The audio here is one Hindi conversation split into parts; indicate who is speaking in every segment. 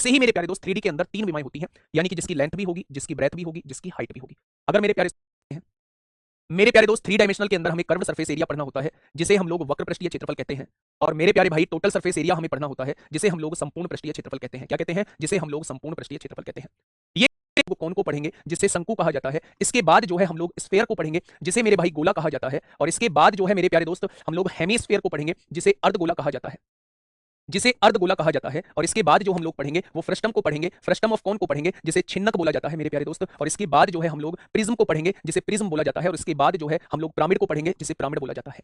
Speaker 1: से ही मेरे प्यारे दोस्त 3D के अंदर तीन विमाएं होती हैं, यानी कि जिसकी लेंथ भी होगी, जिसकी ब्रेथ भी होगी, जिसकी हाइट भी होगी। अगर मेरे प्यारे दोस्त 3 डायमेंशनल के अंदर हमें कर्व सरफेस एरिया पढ़ना होता है, जिसे हम लोग वक्र पृष्ठीय क्षेत्रफल कहते हैं। और मेरे प्यारे भाई टोटल सरफेस एरिया हमें पढ़ना होता है, जिसे हम लोग संपूर्ण पृष्ठीय क्षेत्रफल कहते हैं। क्या कहते हैं? जिसे हम लोग संपूर्ण पृष्ठीय क्षेत्रफल कहते हैं। ये कौन को पढ़ेंगे, जिसे शंकु कहा जाता है। इसके बाद जो है हम लोग स्फेयर को पढ़ेंगे, जिसे मेरे भाई गोला कहा जाता है। और इसके बाद जो है मेरे प्यारे दोस्त हम लोग हेमिस्फेयर को पढ़ेंगे, जिसे अर्धगोला कहा जाता है। और इसके बाद जो हम लोग पढ़ेंगे वो फ्रस्टम को पढ़ेंगे, फ्रस्टम ऑफ कौन को पढ़ेंगे, जिसे छिन्नक बोला जाता है मेरे प्यारे दोस्त। और इसके बाद जो है हम लोग प्रिज्म को पढ़ेंगे, जिसे प्रिज्म बोला जाता है। और इसके बाद जो है हम लोग पिरामिड को पढ़ेंगे, जिसे पिरामिड बोला जाता है।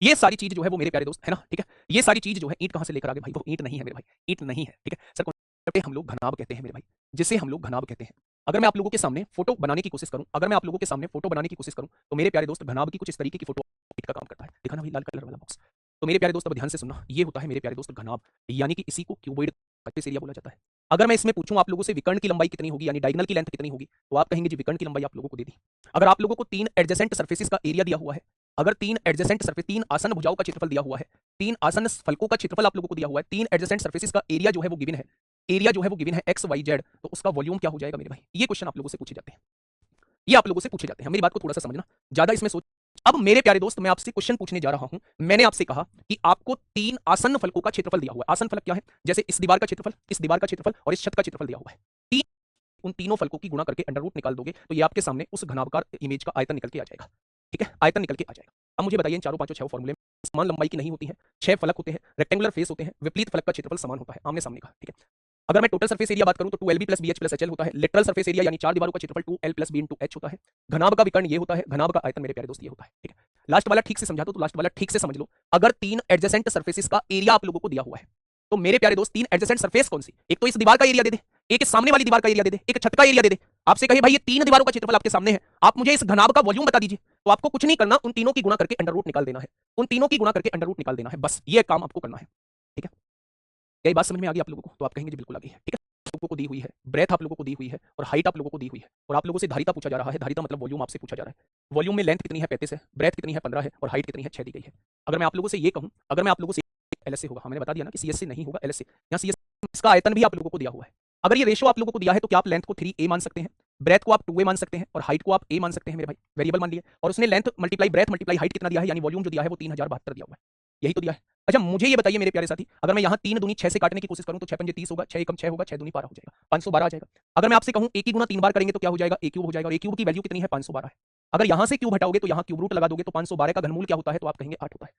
Speaker 1: ये सारी चीज जो है वो मेरे प्यारे दोस्त है ना, ठीक है। ये सारी चीज जो है ईंट कहां से लेकर आ गए भाई, वो ईंट नहीं है मेरे भाई, ईंट नहीं है, ठीक है। सर कौन हम लोग घनाभ कहते हैं मेरे भाई, जिसे हम लोग घनाभ कहते हैं। अगर मैं आप लोगों के सामने फोटो बनाने की कोशिश करूं, तो मेरे प्यारे दोस्त घनाभ की कुछ इस तरीके की फोटो ईंट का काम करता है। दिखा ना भाई लाल कलर वाला बॉक्स। तो मेरे प्यारे दोस्त अब ध्यान से सुनना, ये होता है मेरे प्यारे दोस्त घनाभ, यानी कि इसी को क्यूबॉइड सरफेस एरिया बोला जाता है। अगर मैं इसमें पूछूं आप लोगों से विकर्ण की लंबाई कितनी होगी, यानी डायगोनल की लेंथ कितनी होगी, तो आप कहेंगे जी विकर्ण की लंबाई आप लोगों को दे दी। अगर आप लोगों को तीन एडजेसेंट सरफेसेस का एरिया दिया हुआ है, अगर तीन आसन भुजाओं का क्षेत्रफल दिया हुआ है, तीन आसन फलकों का क्षेत्रफल आप लोगों को दिया हुआ है, तीन एडजेसेंट सरफेसेस का एरिया जो है वो गिवन है एक्स वाई जेड, तो उसका वॉल्यूम क्या हो जाएगा मेरे भाई। ये क्वेश्चन आप लोगों से पूछे जाते हैं, ये आप लोगों से पूछे जाते हैं। मेरी बात को थोड़ा सा समझना, ज्यादा इसमें सोच। अब मेरे प्यारे दोस्त मैं आपसे क्वेश्चन पूछने जा रहा हूं। मैंने आपसे कहा कि आपको तीन आसन फलकों का क्षेत्रफल दिया हुआ है। आसन फलक क्या है? जैसे इस दीवार का क्षेत्रफल, इस दीवार का क्षेत्रफल और इस छत का क्षेत्रफल दिया हुआ है। तीन, उन तीनों फलकों की गुणा करके अंडर रूट निकाल दोगे तो ये आपके सामने उस घनाभकार इमेज का आयतन निकल के आ जाएगा। ठीक है, आयतन निकल के आ जाएगा। अब मुझे बताइए इन चारों पांचों छह फॉर्मूले में समान लंबाई की नहीं होती है, छह फलक होते हैं, रेक्टेंगुलर फेस होते हैं, विपरीत फलक का क्षेत्रफल समान होता है, आमने सामने का। ठीक है, अगर मैं टोटल सरफेस एरिया बात करूं तो 2LB plus BH plus HL होता है। लेटरल सरफेस एरिया यानी चार दीवारों का क्षेत्रफल 2L plus B into H होता है। घनाभ का विकर्ण ये होता है, घनाभ का आयतन मेरे प्यारे दोस्त ये होता है। ठीक है, लास्ट वाला ठीक से समझा तो लास्ट वाला ठीक से समझ लो। अगर तीन एडजेसेंट सरफेसेस का एरिया आप लोगों को दिया हुआ है, तो मेरे प्यारे दोस्त तीन एडजेसेंट सरफेस कौन सी, एक तो इस दीवार का एरिया दे दे, एक इस सामने वाली दीवार का एरिया दे दे, एक छत का एरिया दे दे। आपसे कहे भाई ये तीन दीवारों का क्षेत्रफल आपके सामने है, आप मुझे इस घनाभ का वॉल्यूम बता दीजिए, तो आपको कुछ नहीं करना, उन तीनों की गुणा करके अंडर रूट निकाल देना है। उन तीनों की गुणा करके अंडर रूट निकाल देना है, बस ये काम आपको करना है। ठीक है, यही बात समझ में आ गई आप लोगों को? तो आप कहेंगे जी बिल्कुल आ गई है। ठीक है, आप लोगों को दी हुई है, ब्रेथ आप लोगों को दी हुई है, और हाइट आप लोगों को दी हुई है, और आप लोगों से धारिता पूछा जा रहा है। धारिता मतलब वॉल्यूम आपसे पूछा जा रहा है। वॉल्यूम में लेंथ कितनी है 35 है, ब्रेथ कितनी है 15 है, और हाइट कितनी है 6 दी गई है। अगर मैं आप लोगों से ये कहूं, अगर मैं आप लोगों से LS से होगा, हाँ मैंने बता दिया ना कि CS से नहीं होगा, LS से। यहाँ CS इसका आयतन भी आप लोगों को दिया हुआ है। अगर ये रेशो आप लोगों को दिया है तो क्या आप लेंथ को 3A मान सकते हैं, ब्रेथ को आप 2A मान सकते हैं, और हाइट को आप A मान सकते हैं मेरे भाई, वेरिएबल मान लिए। और उसने length multiply breath multiply height कितना दिया है, यानी वॉल्यूम जो दिया है वो 3072 दिया हुआ है। यही तो दिया है। अच्छा मुझे ये बताइए मेरे प्यारे साथी, अगर मैं यहाँ 3 दूनी 6 से काटने की कोशिश करूं तो 6 पंजे 30 होगा, 6 एकम 6 होगा, 6 दूनी 12 हो जाएगा, 512 आ जाएगा। अगर मैं आपसे कहूं A की गुना 3 बार करेंगे तो क्या हो जाएगा, A क्यूब हो जाएगा, और A क्यूब की वैल्यू कितनी है 512 है। अगर यहाँ से क्यूब हटाओगे तो यहाँ क्यूब रूट लगा दोगे तो 512 का घनमूल क्या होता है, तो आप कहेंगे 8 होता है।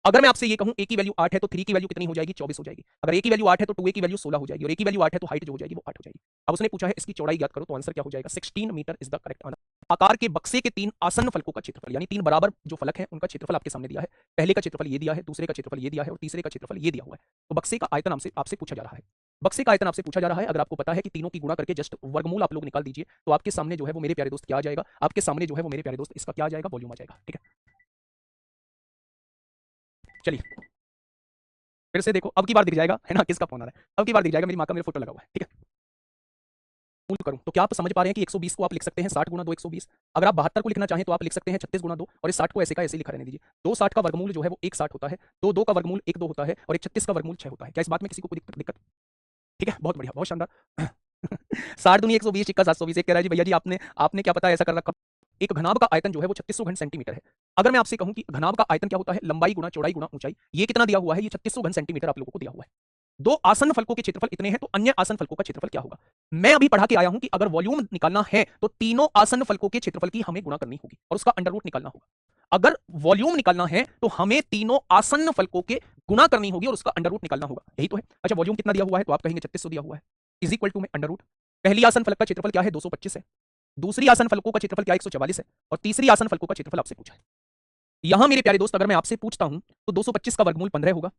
Speaker 1: अगर मैं आपसे ये कहूं A की वैल्यू 8 है तो 3 की वैल्यू कितनी हो जाएगी, 24 हो जाएगी। अगर A की वैल्यू 8 है तो 2A की वैल्यू 16 हो जाएगी, और A की वैल्यू 8 है तो हाइट जो हो जाएगी वो 8 हो जाएगी। अब उसने पूछा है इसकी चौड़ाई ज्ञात करो, तो आंसर क्या हो जाएगा, 16 metre is the correct answer. आकार के बक्से के तीन आसन्न फलकों का क्षेत्रफल, यानी तीन बराबर जो फलक हैं उनका क्षेत्रफल आपके सामने दिया है। पहले का क्षेत्रफल ये दिया है, दूसरे का क्षेत्रफल ये दिया है, और तीसरे का क्षेत्रफल ये दिया हुआ है। तो बक्से का आयतन आपसे पूछा जा रहा है। बक्से का आयतन आपसे पूछा जा रहा है। अगर आपको पता है कि तीनों की गुणा करके जस्ट वर्गमूल आप लोग निकाल दीजिए, तो आपके सामने जो है वो मेरे प्यारे दोस्त क्या आ जाएगा, आपके सामने जो है वो मेरे प्यारे दोस्त इसका क्या आ जाएगा, वॉल्यूम आ जाएगा। ठीक है, चलिए फिर से देखो, अब की बार दिख जाएगा है ना किसका फोन आ रहा है, अब की बार दिख जाएगा, मेरी माँ का मेरा फोटो लगा हुआ है। ठीक है, मूल करूं तो क्या आप समझ पा रहे हैं कि 120 को आप लिख सकते हैं 60 गुना 2 120। अगर आप 72 को लिखना चाहें तो आप लिख सकते हैं 36 गुना 2, और इस 60 को ऐसे का ऐसे लिखा रहने दीजिए। 2 60 का वर्गमूल जो है वो 1 60 होता है, 2 2 का वर्गमूल 1 2 होता है, और 1 36 का वर्गमूल 6 होता है। क्या इस बात में किसी को कोई दिक्कत? ठीक है, बहुत बढ़िया, बहुत शानदार। 60 दूनी 120, इक्का 720। एक कह रहा है जी भैया जी आपने आपने क्या पता ऐसा कर रखा। एक घनाभ का आयतन जो है वो 3600 घन सेंटीमीटर है। अगर मैं आपसे कहूं कि घनाभ का आयतन क्या होता है, लंबाई गुना चौड़ाई गुना ऊंचाई, ये कितना दिया हुआ है, ये 3600 घन सेंटीमीटर आप लोगों को दिया हुआ है। दो आसन फलकों के क्षेत्रफल इतने हैं, तो अन्य आसन फलकों का क्षेत्रफल क्या होगा। मैं अभी पढ़ा के आया हूं कि अगर वॉल्यूम निकालना है तो तीनों आसन फलकों के क्षेत्रफल की हमें गुणा करनी होगी और उसका अंडर रूट निकालना होगा। अगर वॉल्यूम निकालना है तो हमें तीनों आसन फलकों के गुणा करनी होगी और उसका अंडर रूट निकालना होगा। यही तो है। अच्छा वॉल्यूम कितना दिया हुआ है, तो आप कहेंगे 3600 दिया हुआ है, इज इक्वल टू में अंडर रूट। पहली आसन फलक का क्षेत्रफल क्या है, 225 है। दूसरी आसन फलकों का क्षेत्रफल क्या 144 है, और तीसरी आसन फलकों का क्षेत्रफल आपसे पूछा है। यहां मेरे प्यारे दोस्त अगर मैं आपसे पूछता हूं तो 225 का वर्गमूल 15 होगा,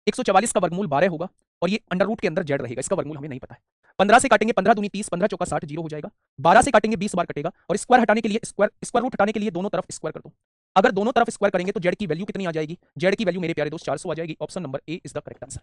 Speaker 1: 144 का वर्गमूल 12 होगा, और ये अंडर रूट के अंदर जेड रहेगा, इसका वर्गमूल हमें नहीं पता है। 15 से काटेंगे 15 दूनी 30, 15 चौका 60, जीरो हो जाएगा। 12 से काटेंगे 20 बार कटेगा, और स्क्वायर हटाने के लिए स्क्वायर रूट हटाने के लिए दोनों तरफ स्क्वायर कर दो। अगर दोनों तरफ स्क्वायर करेंगे तो जेड की वैल्यू कितनी आ जाएगी, जेड की वैल्यू मेरे प्यारे दोस्त 400 आ जाएगी। Option number A is the correct answer.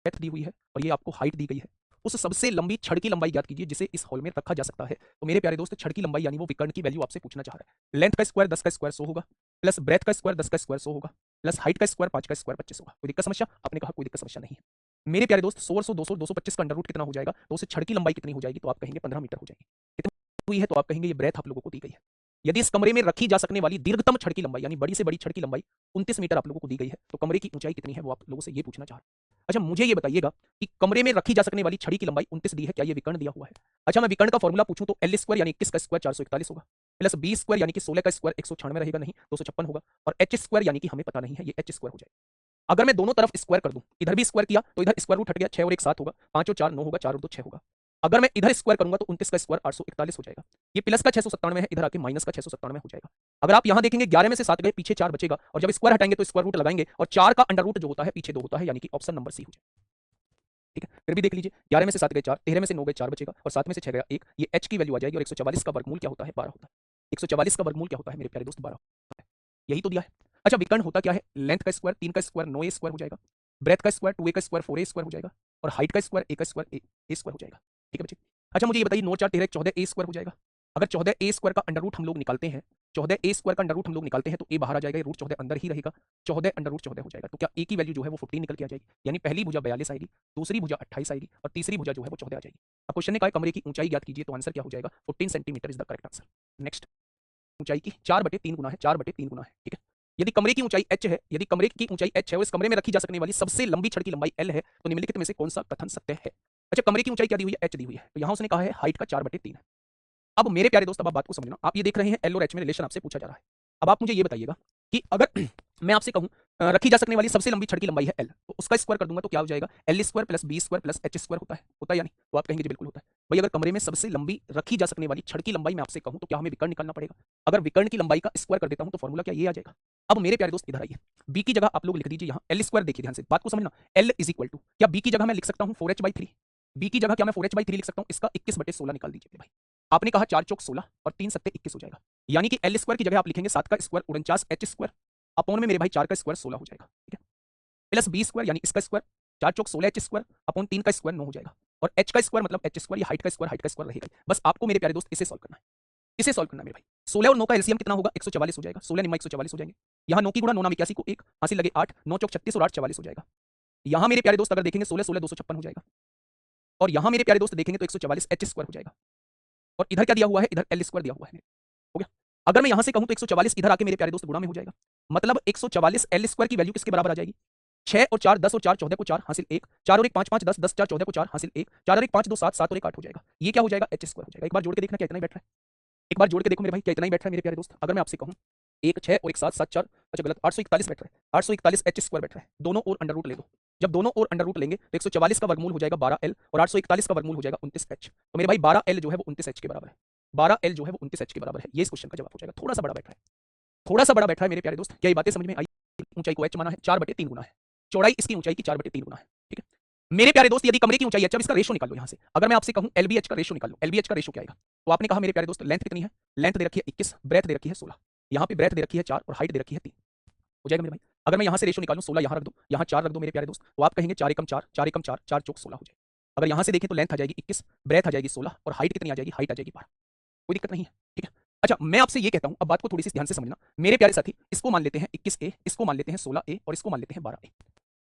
Speaker 1: Depth दी हुई है और ये आपको हाइट दी गई है। उस सबसे लंबी छड़ की लंबाई ज्ञात कीजिए जिसे इस हॉल में रखा जा सकता है। तो मेरे प्यारे दोस्त छड़ की लंबाई यानी वो विकर्ण की वैल्यू आपसे पूछना चाह रहा है। लेंथ का स्क्वायर 10 का स्क्वायर 100 होगा, प्लस ब्रेथ का स्क्वायर 10 का स्क्वायर 100 होगा, प्लस हाइट का स्क्वायर 5 का स्क्वायर 25 होगा। कोई दिक्कत समस्या? आपने कहा कोई दिक्कत समस्या नहीं है। मेरे प्यारे दोस्त 100 200 225 का अंडर रूट कितना हो जाएगा, तो उससे छड़ की लंबाई कितनी हो जाएगी, तो आप कहेंगे 15 मीटर हो जाएगी। कितनी हुई है, तो आप कहेंगे ये ब्रेथ आप लोगों को दी गई है। यदि इस कमरे में रखी जा सकने वाली दीर्घतम छड़ की लंबाई यानी बड़ी से बड़ी छड़ की लंबाई 29 मीटर आप लोगों को दी गई है, तो कमरे की ऊंचाई कितनी है वो आप लोगों से ये पूछना चाह रहा हूं। अच्छा मुझे ये बताइएगा कि कमरे में रखी जा सकने वाली छड़ी की लंबाई 29 दी है, क्या ये विकर्ण दिया हुआ है? अच्छा मैं विकर्ण का फॉर्मूला पूछूं तो एल स्क्वायर यानी 21 का स्क्वायर 441 होगा, प्लस बी स्क्वायर यानी कि 16 का स्क्वायर 196 रहेगा, नहीं 256 होगा, और एच स्क्वायर यानी कि हमें पता नहीं है, ये एच स्क्वायर हो जाएगा। अगर मैं दोनों तरफ स्क्वायर कर दूं, इधर भी स्क्वायर किया तो इधर स्क्वायर रूट हट गया, 6 और 1 7 होगा, 5 और 4 9 होगा, 4 और 2 6 होगा। अगर मैं इधर स्क्वायर करूंगा तो 29 का स्क्वायर 841 हो जाएगा, ये प्लस का 697 है, इधर आके माइनस का 697 हो जाएगा। अगर आप यहां देखेंगे 11 में से 7 गए, पीछे 4 बचेगा, और जब स्क्वायर हटाएंगे तो स्क्वायर रूट लगाएंगे, और 4 का अंडर रूट जो होता है पीछे 2 होता है, यानी कि ऑप्शन नंबर सी हो जाएगा। ठीक है, फिर भी देख लीजिए, 11 में से 7 गए 4, 13 में से 9 गए 4 बचेगा, और 7 में से 6 गया 1, ये h की वैल्यू आ जाएगी, और 144 का वर्गमूल क्या होता है, 12 होता है। 144 का वर्गमूल क्या होता है मेरे प्यारे दोस्त, 12 होता है। यही तो दिया है। अच्छा विकर्ण होता क्या है, लेंथ का स्क्वायर 3 का स्क्वायर 9a स्क्वायर हो जाएगा, ब्रेथ का स्क्वायर 2a का स्क्वायर 4a स्क्वायर हो जाएगा, और हाइट का स्क्वायर a का स्क्वायर a स्क्वायर हो जाएगा। ठीक है बच्चे। अच्छा मुझे ये बताइए 9 4 13 14 a स्क्वायर हो जाएगा। अगर 14 a स्क्वायर का अंडर रूट हम लोग निकालते हैं, 14 a स्क्वायर का अंडर रूट हम लोग निकालते हैं तो a बाहर आ जाएगा, रूट 14 अंदर ही रहेगा, 14 अंडर रूट 14 हो जाएगा। तो क्या a की वैल्यू जो है वो 15 निकल के आ जाएगी, यानी पहली भुजा 42 आएगी, दूसरी भुजा 28 आएगी, और तीसरी भुजा जो है वो 14 आ जाएगी। अब क्वेश्चन ने कहा कमरे की ऊंचाई ज्ञात कीजिए, तो आंसर क्या हो जाएगा, 14 centimetre is the correct answer. Next, ऊंचाई की 4/3 गुना है, 4/3 गुना है। ठीक है, यदि कमरे की ऊंचाई h है, यदि कमरे की ऊंचाई h है और इस कमरे में रखी जा सकने वाली सबसे लंबी छड़ की लंबाई l है, तो निम्नलिखित में से कौन सा कथन सत्य है? अच्छा कमरे की ऊंचाई क्या दी हुई है, h दी हुई है, तो यहां उसने कहा है हाइट का 4/3 है। अब मेरे प्यारे दोस्त अब आप बात को समझना, आप ये देख रहे हैं एल और एच में रिलेशन आपसे पूछा जा रहा है। अब आप मुझे ये बताइएगा कि अगर मैं आपसे कहूं रखी जा सकने वाली सबसे लंबी छड़ की लंबाई है एल, तो उसका स्क्वायर कर दूंगा तो क्या हो जाएगा, L square plus B square plus H square होता है या नहीं, तो आप कहेंगे जी बिल्कुल होता है। भाई अगर कमरे में सबसे लंबी रखी जा सकने वाली छड़ की लंबाई मैं आपसे कहूं तो क्या हमें विकर्ण निकालना पड़ेगा, अगर विकर्ण की लंबाई का स्क्वायर कर देता हूं तो फॉर्मूला क्या ये आ जाएगा। अब मेरे प्यारे दोस्त इधर आइए, बी की जगह आप लोग लिख दीजिए यहाँ एल स्क्वायर, देखिए ध्यान से बात को समझना, एल इज इक्वल टू, क्या बी की जगह मैं लिख सकता हूँ 4h/3, बी की जगह क्या मैं 4h/3 लिख सकता हूँ, इसका 21/16 निकाल दीजिए भाई। आपने कहा 4 चौक 16 और 3 सत्ते 21 हो जाएगा, यानी कि एल स्क्वायर की जगह आप लिखेंगे 7 का स्क्वायर 49 एच स्क्वायर अपॉन में मेरे भाई 4 का स्क्वायर 16 हो जाएगा। ठीक है, प्लस बी स्क्वायर यानी इसका स्क्वायर 4 चौक 16 एच स्क्वायर अपॉन 3 का स्क्वायर 9 हो जाएगा, और एच का स्क्वायर मतलब एच स्क्वायर, ये हाइट का स्क्वायर रहेगा। बस आपको मेरे प्यारे दोस्त इसे सॉल्व करना है, इसे सॉल्व करना है मेरे भाई। 16 और 9 का एलसीएम कितना होगा, 144 हो जाएगा, 16 निम्मा 144 हो जाएंगे, यहाँ 9 की गुणा 9 नाम 81 को 1 हासिल लगे 8, 9 चौक 36 और 8 44 हो जाएगा। यहाँ मेरे प्यारे दोस्त अगर देखेंगे 16 16 256 हो जाएगा, और यहाँ मेरे प्यारे दोस्त देखेंगे तो 144 एच स्क्वायर हो जाएगा, और इधर क्या दिया हुआ है, इधर एल स्क्वायर दिया हुआ है। हो गया, अगर मैं यहां से कहूं तो 144 इधर आके मेरे प्यारे दोस्त गुणा में हो जाएगा, मतलब 144 एल स्क्वायर की वैल्यू किसके बराबर आ जाएगी, 6 और 4 10 और 4 14 को 4 हासिल 1, 4 और 1 5 5 10 10 4 14 को 4 हासिल 1, 4 और 1 5 2 7 7 और 1 8 हो जाएगा, ये क्या हो जाएगा, एच स्क्वायर हो जाएगा। एक बार जोड़ के देखना क्या इतना ही बैठ रहा है, एक बार जोड़ के देखो मेरे भाई क्या इतना ही बैठ रहा है मेरे प्यारे दोस्त। अगर मैं आपसे कहूं 1 6 और 1 7 7 4, अच्छा गलत, 841 बैठ रहा है, 841 एच स्क्वायर बैठ रहा है, दोनों और अंडर रूट ले दो, जब दोनों और अंडर रूट लेंगे तो 144 का वर्गमूल हो जाएगा 12l और 841 का वर्गमूल हो जाएगा 29h, तो मेरे भाई 12l जो है वो 29h के बराबर है, 12l जो है वो 29h के बराबर है, ये इस क्वेश्चन का जवाब हो जाएगा। थोड़ा सा बड़ा बैठ रहा है, थोड़ा सा बड़ा बैठ रहा है मेरे प्यारे दोस्त, क्या ये बातें समझ में आई? ऊंचाई को h माना है, 4/3 गुना है, चौड़ाई इसकी ऊंचाई की 4/3 गुना है। ठीक है मेरे प्यारे दोस्त, यदि कमरे की ऊंचाई h, अब इसका रेशो निकाल लो यहां से, अगर मैं आपसे कहूं LBH का रेशो निकाल लो, LBH का रेशो क्या आएगा, तो आपने कहा मेरे प्यारे दोस्त लेंथ कितनी है, लेंथ दे रखी है 21, ब्रेथ दे रखी है 16, यहाँ पे ब्रेथ दे रखी है 4 और हाइट दे रखी है 3, हो जाएगा मेरे भाई। अगर मैं यहाँ से रेशो निकालूं 16 यहाँ रख दो, यहाँ 4 रख दो मेरे प्यारे दोस्त, तो आप कहेंगे 4 एकम 4 4 एकम 4 4 चौक 16 हो जाएगा। अगर यहाँ से देखें तो लेंथ आ जाएगी 21, ब्रेथ आ जाएगी 16 और हाइट कितनी आ जाएगी, हाइट आ जाएगी 12, कोई दिक्कत नहीं है। ठीक है, अच्छा मैं आपसे ये कहता हूँ, अब बात को थोड़ी सी ध्यान से समझना मेरे प्यारे साथी, इसको मान लेते हैं 21a, इसको मान लेते हैं 16a और इसको मान लेते हैं 12a।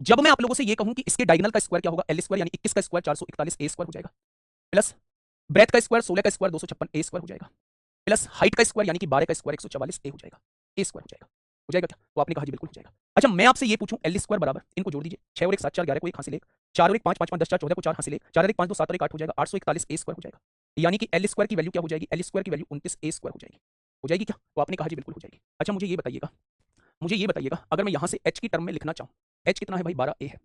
Speaker 1: जब मैं आप लोगों से ये कहूं कि इसके डायगोनल का स्क्वायर क्या होगा, एल स्क्वायर यानी 21 का स्क्वायर 441 ए स्क्वायर हो जाएगा, प्लस ब्रेथ का स्क्वायर 16 का स्क्वायर 256 ए स्क्वायर हो जाएगा, प्लस हाइट का स्क्वायर यानी कि 12 का स्क्वायर 144 ए हो जाएगा, ए स्क्वायर हो जाएगा। हो जाएगा क्या, तो आपने कहा जी बिल्कुल हो जाएगा। अच्छा मैं आपसे ये पूछूं एल स्क्वायर बराबर, इनको जोड़ दीजिए, 6 और 1 7 4 11 को 1 हासिल 1, 4 और 1 5 5 5 10 4 14 को 4 हासिल 1, 4 और 1 5 2 7 और 1 8 हो जाएगा, 841 ए स्क्वायर हो जाएगा, यानी कि एल स्क्वायर की वैल्यू क्या हो जाएगी, एल स्क्वायर की वैल्यू 29 ए स्क्वायर हो जाएगी क्या, तो आपने कहा जी बिल्कुल हो जाएगी। अच्छा मुझे ये बताइएगा, मुझे ये बताइएगा अगर मैं यहाँ से h की टर्म में लिखना चाहूँ, h कितना है भाई 12a है,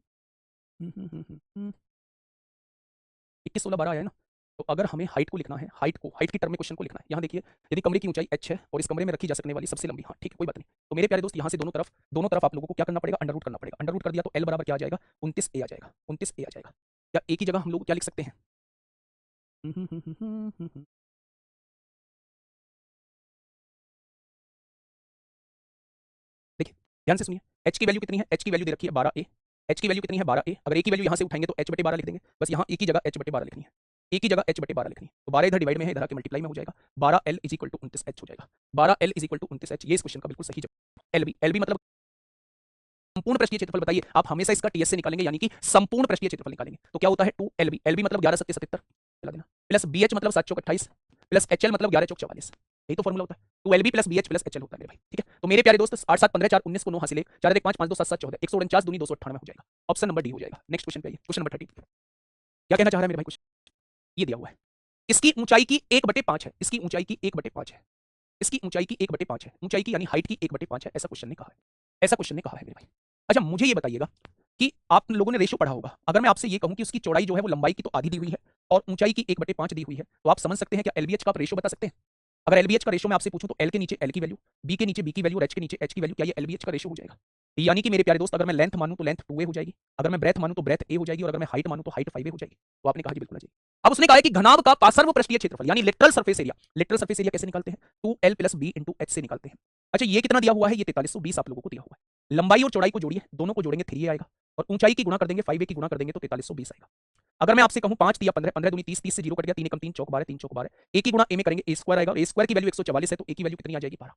Speaker 1: 21 16 12 आया ना, तो अगर हमें हाइट को लिखना है, हाइट की टर्म में क्वेश्चन को लिखना है, यहाँ देखिए यदि कमरे की ऊंचाई h है और इस कमरे में रखी जा सकने वाली सबसे लंबी, हाँ ठीक है कोई बात नहीं, तो मेरे प्यारे दोस्त यहाँ से दोनों तरफ आप लोगों को क्या करना पड़ेगा, अंडर रूट करना पड़ेगा, अंडर रूट कर दिया तो l बराबर क्या आ जाएगा, 29a आ जाएगा, 29a आ जाएगा। या a की जगह हम लोग क्या लिख सकते हैं, देखिए ध्यान से सुनिए, h की वैल्यू कितनी है, h की वैल्यू दे रखी है 12a, h की वैल्यू कितनी है 12a, अगर a की वैल्यू यहाँ से उठाएंगे तो h/12 लिख देंगे, बस यहाँ a की जगह h/12 लिखनी है, a की जगह h/12 लिखनी है, तो 12 इधर डिवाइड में है, इधर आके मल्टीप्लाई में हो जाएगा, 12l = 29h हो जाएगा, 12l = 29h, ये इस क्वेश्चन का बिल्कुल सही जवाब। LB मतलब संपूर्ण पृष्ठीय क्षेत्रफल बताइए। आप हमेशा इसका टीएस से निकालेंगे, यानी कि संपूर्ण पृष्ठीय क्षेत्रफल निकालेंगे। तो क्या होता है 2LB, LB मतलब 11 7 77 चला देना, प्लस BH मतलब 7 चौक 28, प्लस HL मतलब 11 चौक 44। यही तो फॉर्मूला होता है, 2LB plus BH plus HL होता है मेरे भाई, ठीक है। तो मेरे प्यारे दोस्त 8 7 15 4 19 को 9 हासिल 1 4 1 5 5 2 7 7 14 149 दूनी 298 हो जाएगा। ऑप्शन नंबर डी हो जाएगा। नेक्स्ट क्वेश्चन पे आइए, क्वेश्चन नंबर 13। क्या कहना चाह रहा है मेरे भाई? कुछ ये दिया हुआ है, इसकी ऊंचाई की 1/5 है, इसकी ऊंचाई की 1/5 है, इसकी ऊंचाई की 1/5 है, ऊंचाई की यानी हाइट की 1/5 है, ऐसा क्वेश्चन ने कहा है, ऐसा क्वेश्चन ने कहा है मेरे भाई। अच्छा मुझे ये बताइएगा कि आप लोगों ने रेशियो पढ़ा होगा, अगर मैं आपसे ये कहूं कि उसकी चौड़ाई जो है वो लंबाई की तो आधी दी हुई है और ऊंचाई की 1/5 दी हुई है, तो आप समझ सकते हैं क्या एलबीएच का आप रेशियो बता सकते हैं? अगर एलबीएच का रेशियो मैं आपसे पूछूं तो एल के नीचे एल की वैल्यू, बी के नीचे बी की वैल्यू और एच के नीचे एच की वैल्यू, क्या ये एलबीएच का रेशियो हो जाएगा? यानी कि मेरे प्यारे दोस्त अगर मैं लेंथ मानूं तो लेंथ 2a हो जाएगी, अगर मैं ब्रेथ मानूं तो ब्रेथ a हो जाएगी, और अगर मैं हाइट मानूं तो हाइट 5a हो जाएगी। तो आपने कहा जी बिल्कुल आ जाएगी। अब उसने कहा है कि घनाभ का पार्श्व पृष्ठीय क्षेत्रफल यानी lateral surface area, lateral surface area कैसे निकालते हैं? 2l plus b into H से निकालते हैं। अच्छा ये कितना दिया हुआ है? ये 4320 आप लोगों को दिया हुआ है। लंबाई और चौड़ाई को जोड़िए, दोनों को जोड़ेंगे 3a आएगा, और ऊंचाई की गुणा कर देंगे 5a की गुणा कर देंगे तो 4320 आएगा। अगर मैं आपसे कहूं 5 3 15 15 दूनी 30 30 से 0 कट गया, 3 एकम 3 चौक 12 3 चौक 12, ए की गुणा ए में करेंगे ए स्क्वायर आएगा, और ए स्क्वायर की वैल्यू 144 है, तो ए की वैल्यू कितनी आ जाएगी? 12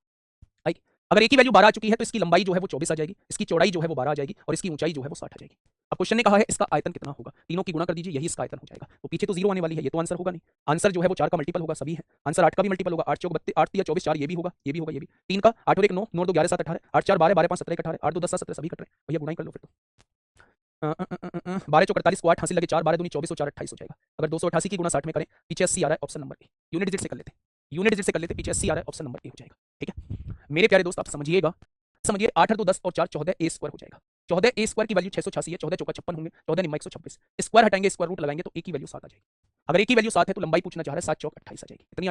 Speaker 1: आई। अगर ए की वैल्यू 12 आ चुकी है तो इसकी लंबाई जो है वो 24 आ जाएगी, इसकी चौड़ाई जो है वो 12 आ जाएगी, और इसकी ऊंचाई जो है वो 60 आ जाएगी। अब क्वेश्चन ने कहा है इसका आयतन कितना होगा, तीनों की गुणा कर दीजिए, यही इसका आयतन हो जाएगा। तो पीछे तो 0 आने वाली है, ये तो आंसर होगा नहीं। आंसर जो है वो 4 का मल्टीपल होगा, सभी है। आंसर 8 का भी मल्टीपल होगा, 8 चौक 32 8 3 24 4, ये भी होगा, ये भी होगा, ये भी 3 का 8 और 1 9 9 2 11 7 18 8 4 12 12 5 17 18 8 2 10 7 17 सभी कट रहे हैं, भैया गुणा ही कर लो फिर तो। 12 चौक 48 को 8 हासिल लगे 4 12 दूनी 24 और 4 28 हो जाएगा। अगर 288 की गुणा 60 में करें, पीछे 80 आ रहा है, ऑप्शन नंबर ए। यूनिट डिजिट से कर लेते, यूनिट डिजिट से कर लेते, पीछे 80 आ रहा है, ऑप्शन नंबर ए हो जाएगा, ठीक है। मेरे प्यारे दोस्त आप समझिएगा, समझिए 8 और 2 10 और 4 14 ए स्क्वायर हो जाएगा। 14 ए स्क्वायर की वैल्यू 686 है, 14 चौका 56 होंगे, 14 निम्मा 126, स्क्वायर हटाएंगे स्क्वायर रूट लगाएंगे तो ए की वैल्यू 7 आ जाएगी। अगर ए की वैल्यू 7 है तो लंबाई पूछना चाह रहा है 7 चौक 28 आ जाएगी, इतनी आ जाएगी।